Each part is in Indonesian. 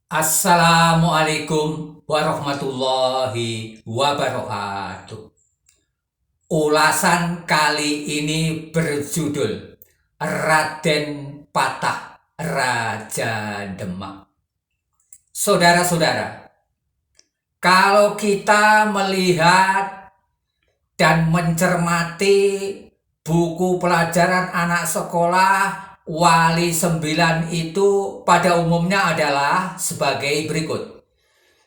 Assalamualaikum warahmatullahi wabarakatuh. Ulasan kali ini berjudul Raden Patah Raja Demak. Saudara-saudara, kalau kita melihat dan mencermati buku pelajaran anak sekolah Wali 9 itu pada umumnya adalah sebagai berikut.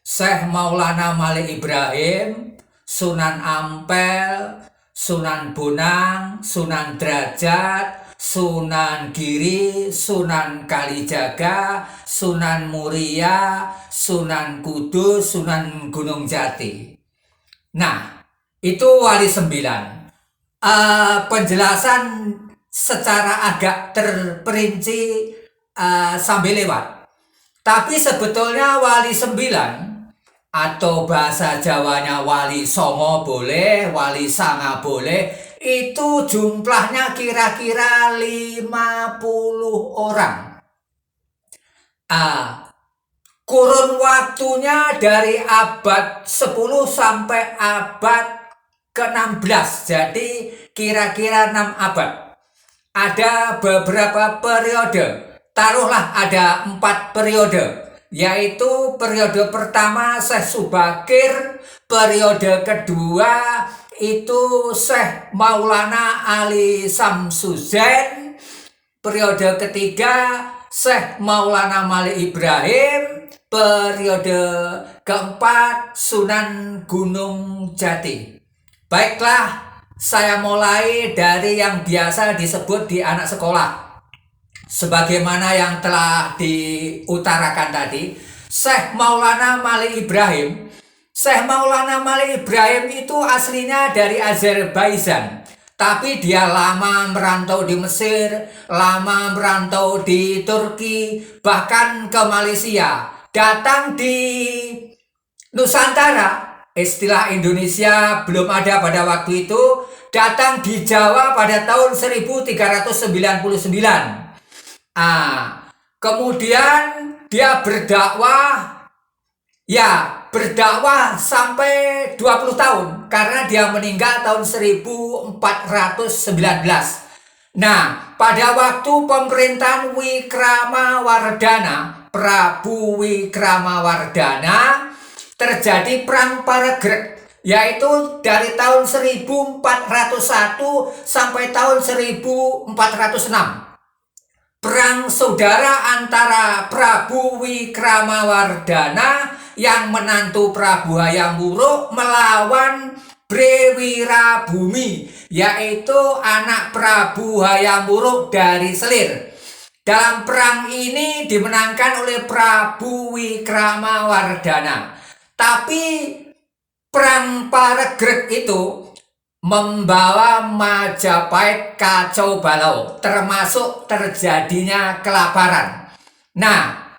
Syekh Maulana Malik Ibrahim, Sunan Ampel, Sunan Bonang, Sunan Derajat, Sunan Giri, Sunan Kalijaga, Sunan Muria, Sunan Kudus, Sunan Gunung Jati. Nah, itu Wali 9. Penjelasan secara agak terperinci sambil lewat. Tapi sebetulnya Wali 9 atau bahasa Jawanya Wali Songo boleh, Wali Sanga boleh, itu jumlahnya kira-kira 50 orang. Kurun waktunya dari abad 10 sampai abad ke-16, jadi kira-kira 6 abad. Ada beberapa periode, taruhlah ada 4 periode, yaitu periode pertama Syekh Subakir, periode kedua itu Syekh Maulana Ali Samsuddin, periode ketiga Syekh Maulana Malik Ibrahim, periode keempat Sunan Gunung Jati. Baiklah, saya mulai dari yang biasa disebut di anak sekolah. Sebagaimana yang telah diutarakan tadi, Syekh Maulana Malik Ibrahim. Syekh Maulana Malik Ibrahim itu aslinya dari Azerbaijan, tapi dia lama merantau di Mesir, lama merantau di Turki, bahkan ke Malaysia. Datang di Nusantara, istilah Indonesia belum ada pada waktu itu, datang di Jawa pada tahun 1399. Kemudian dia berdakwah sampai 20 tahun karena dia meninggal tahun 1419. Nah, pada waktu pemerintahan Wikramawardhana, Prabu Wikramawardhana, terjadi perang Paragreg, yaitu dari tahun 1401 sampai tahun 1406. Perang saudara antara Prabu Wikramawardhana yang menantu Prabu Hayam Wuruk melawan Brewirabumi, yaitu anak Prabu Hayam Wuruk dari Selir. Dalam perang ini dimenangkan oleh Prabu Wikramawardhana. Tapi perang Paragreg itu membawa Majapahit kacau balau, termasuk terjadinya kelaparan. Nah,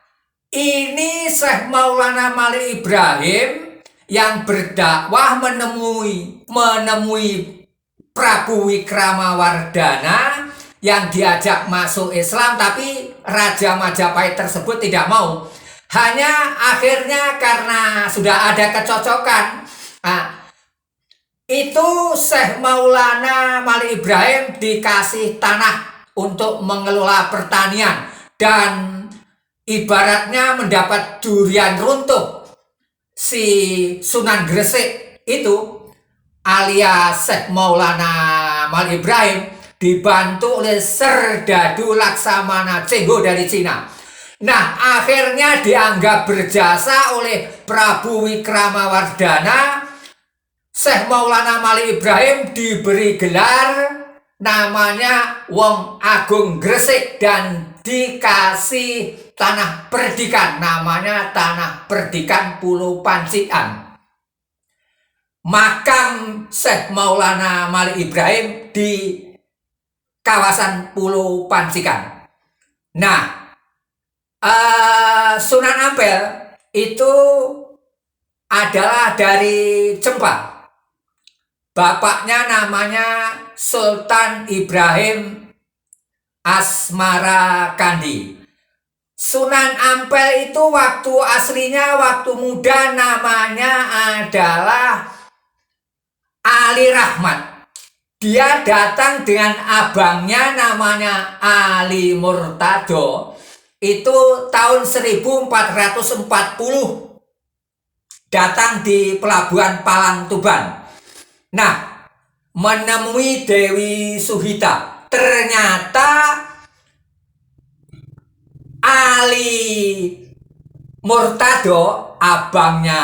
ini Syekh Maulana Malik Ibrahim yang berdakwah menemui Prabu Wikramawardhana yang diajak masuk Islam, tapi Raja Majapahit tersebut tidak mau. Hanya akhirnya karena sudah ada kecocokan, itu Syekh Maulana Malik Ibrahim dikasih tanah untuk mengelola pertanian dan ibaratnya mendapat durian runtuh. Si Sunan Gresik itu alias Syekh Maulana Malik Ibrahim dibantu oleh Serdadu Laksamana Cengho dari Cina. Nah, akhirnya dianggap berjasa oleh Prabu Wikramawardhana. Syekh Maulana Malik Ibrahim diberi gelar namanya Wong Agung Gresik dan dikasih tanah perdikan, namanya Tanah Perdikan Pulau Pancian. Makam Syekh Maulana Malik Ibrahim di kawasan Pulau Pancikan. Nah, Sunan Ampel itu adalah dari Jempa. Bapaknya namanya Sultan Ibrahim Asmara Kandi. Sunan Ampel itu waktu aslinya, waktu muda namanya adalah Ali Rahmat. Dia datang dengan abangnya namanya Ali Murtado. Itu tahun 1440 datang di Pelabuhan Palang Tuban. Nah, menemui Dewi Suhita. Ternyata Ali Murtado, abangnya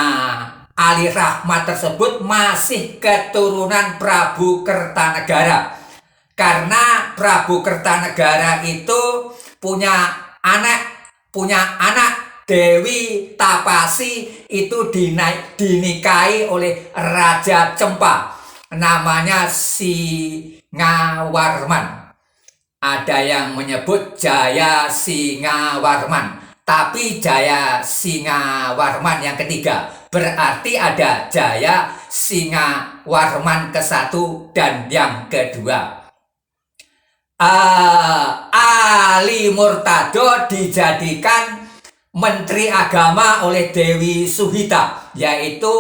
Ali Rahmat tersebut, masih keturunan Prabu Kertanegara. Karena Prabu Kertanegara itu punya anak Dewi Tapasi, itu dinikahi oleh Raja Cempa, namanya Singawarman. Ada yang menyebut Jaya Singawarman, tapi Jaya Singawarman yang ketiga. Berarti ada Jaya Singawarman ke-1 dan yang kedua. Ali Murtado dijadikan Menteri Agama oleh Dewi Suhita, yaitu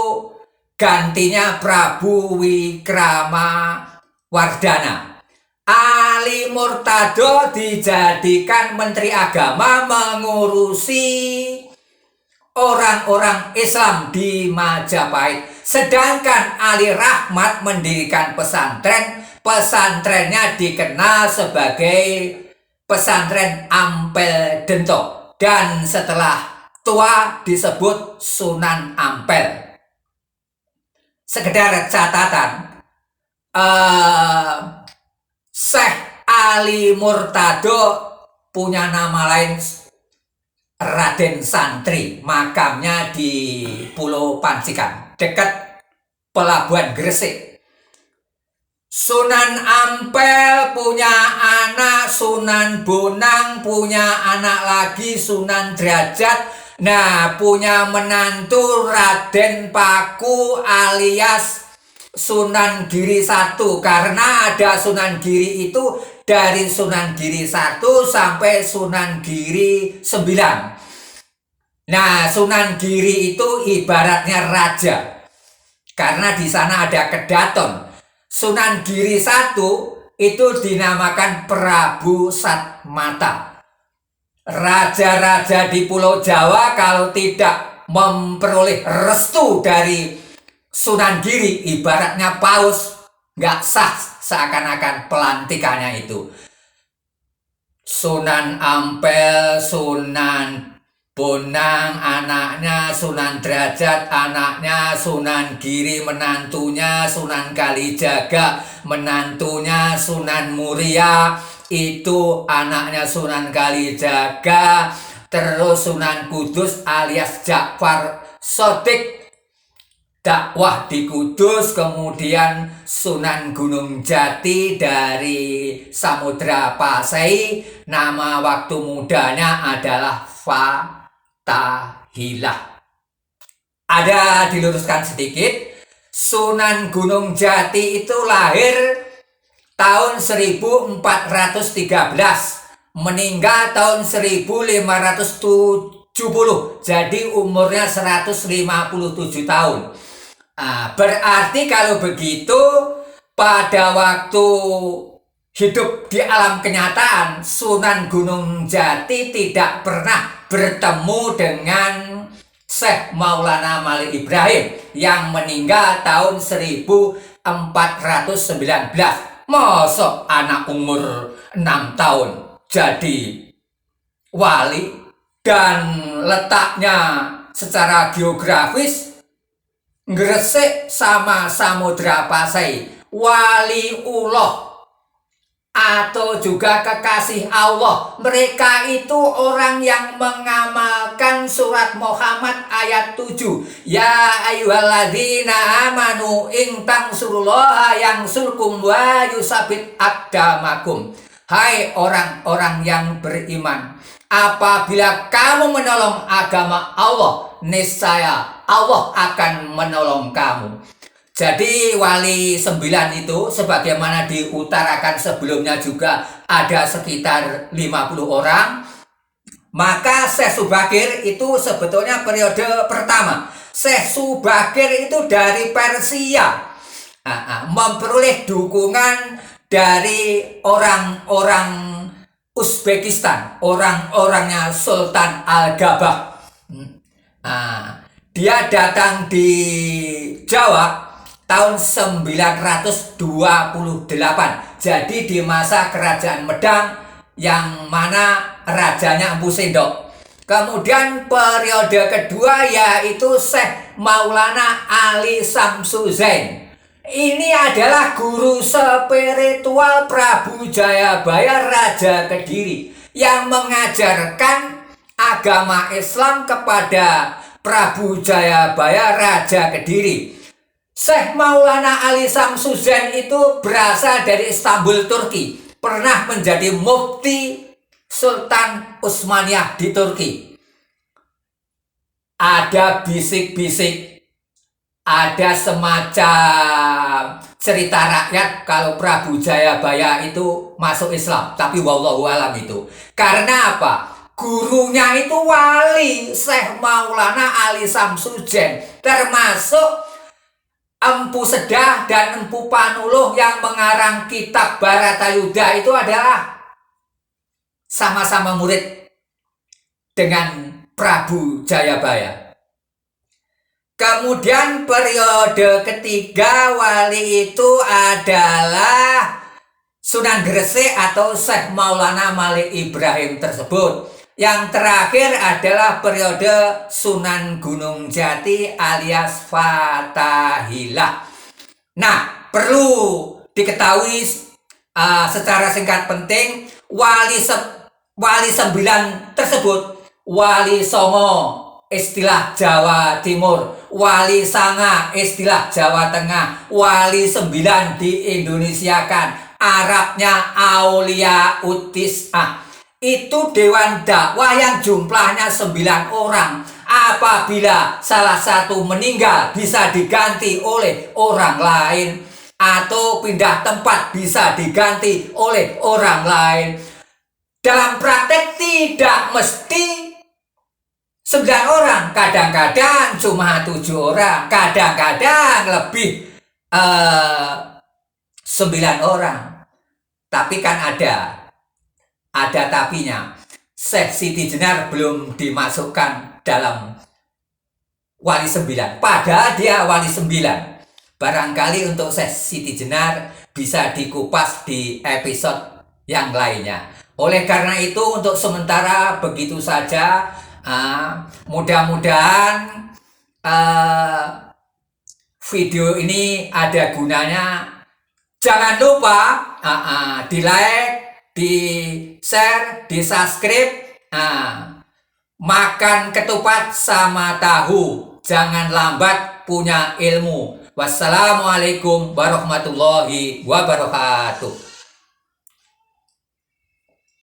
gantinya Prabu Wikramawardhana. Ali Murtado dijadikan Menteri Agama mengurusi orang-orang Islam di Majapahit. Sedangkan Ali Rahmat mendirikan pesantren. Pesantrennya dikenal sebagai Pesantren Ampel Dento. Dan setelah tua disebut Sunan Ampel. Sekedar catatan, Syekh Ali Murtado punya nama lain Raden Santri. Makamnya di Pulau Pansikan, dekat Pelabuhan Gresik. Sunan Ampel punya anak Sunan Bonang, punya anak lagi Sunan Derajat. Nah, punya menantu Raden Paku alias Sunan Giri I, karena ada Sunan Giri itu dari Sunan Giri 1 sampai Sunan Giri 9. Nah, Sunan Giri itu ibaratnya raja, karena di sana ada kedaton. Sunan Giri 1 itu dinamakan Prabu Satmata. Raja-raja di Pulau Jawa kalau tidak memperoleh restu dari Sunan Giri, ibaratnya paus, nggak sah seakan-akan pelantikannya itu. Sunan Ampel, Sunan Bonang anaknya, Sunan Derajat anaknya, Sunan Giri menantunya, Sunan Kalijaga menantunya, Sunan Muria itu anaknya Sunan Kalijaga, terus Sunan Kudus alias Ja'far Shadiq dakwah di Kudus, kemudian Sunan Gunung Jati dari Samudra Pasai, nama waktu mudanya adalah Fathahilah. Ada diluruskan sedikit, Sunan Gunung Jati itu lahir tahun 1413, meninggal tahun 1570, jadi umurnya 157 tahun. Berarti kalau begitu, pada waktu hidup di alam kenyataan, Sunan Gunung Jati tidak pernah bertemu dengan Syekh Maulana Malik Ibrahim yang meninggal tahun 1419. Mosok anak umur 6 tahun jadi wali, dan letaknya secara geografis Gresik sama Samudra Pasai. Waliullah atau juga kekasih Allah, mereka itu orang yang mengamalkan surat Muhammad ayat 7. Ya ayyuhalladzina amanu in tansurullaha yansurkum wa yusabit aqdamakum. Hai orang-orang yang beriman, apabila kamu menolong agama Allah, niscaya Allah akan menolong kamu. Jadi wali 9 itu sebagaimana diutarakan sebelumnya juga ada sekitar 50 orang. Maka Syekh Subakir itu sebetulnya periode pertama. Syekh Subakir itu dari Persia, memperoleh dukungan dari orang-orang Uzbekistan, orang-orangnya Sultan Al-Gabah. Dia datang di Jawa tahun 928. Jadi di masa kerajaan Medang yang mana rajanya Empu Sendok. Kemudian periode kedua yaitu Syekh Maulana Ali Samsuzain. Ini adalah guru spiritual Prabu Jayabaya Raja Kediri yang mengajarkan agama Islam kepada Prabu Jayabaya Raja Kediri. Syekh Maulana Ali Samsuzain itu berasal dari Istanbul, Turki. Pernah menjadi mufti Sultan Utsmaniyah di Turki. Ada bisik-bisik, ada semacam cerita rakyat kalau Prabu Jayabaya itu masuk Islam, tapi wallahu alam itu. Karena apa? Gurunya itu wali, Syekh Maulana Ali Samsuzain, termasuk Empu Sedah dan Empu Panuluh yang mengarang kitab Baratayuda itu adalah sama-sama murid dengan Prabu Jayabaya. Kemudian periode ketiga wali itu adalah Sunan Gresik atau Syekh Maulana Malik Ibrahim tersebut. Yang terakhir adalah periode Sunan Gunung Jati alias Fathahilah. Nah, perlu diketahui secara singkat penting, wali 9 tersebut, Wali Songo istilah Jawa Timur, Wali Sanga istilah Jawa Tengah, Wali 9 diindonesiakan, Arabnya Aulia Utis'ah. Itu dewan dakwah yang jumlahnya 9 orang. Apabila salah satu meninggal bisa diganti oleh orang lain, atau pindah tempat bisa diganti oleh orang lain. Dalam praktek tidak mesti 9 orang, kadang-kadang cuma 7 orang, kadang-kadang lebih 9 orang. Tapi kan ada tapinya. Syekh Siti Jenar belum dimasukkan dalam wali 9, padahal dia wali 9. Barangkali untuk Syekh Siti Jenar bisa dikupas di episode yang lainnya. Oleh karena itu untuk sementara begitu saja. Mudah-mudahan video ini ada gunanya. Jangan lupa di like, di share, di subscribe. Makan ketupat sama tahu, jangan lambat punya ilmu. Wassalamualaikum warahmatullahi wabarakatuh.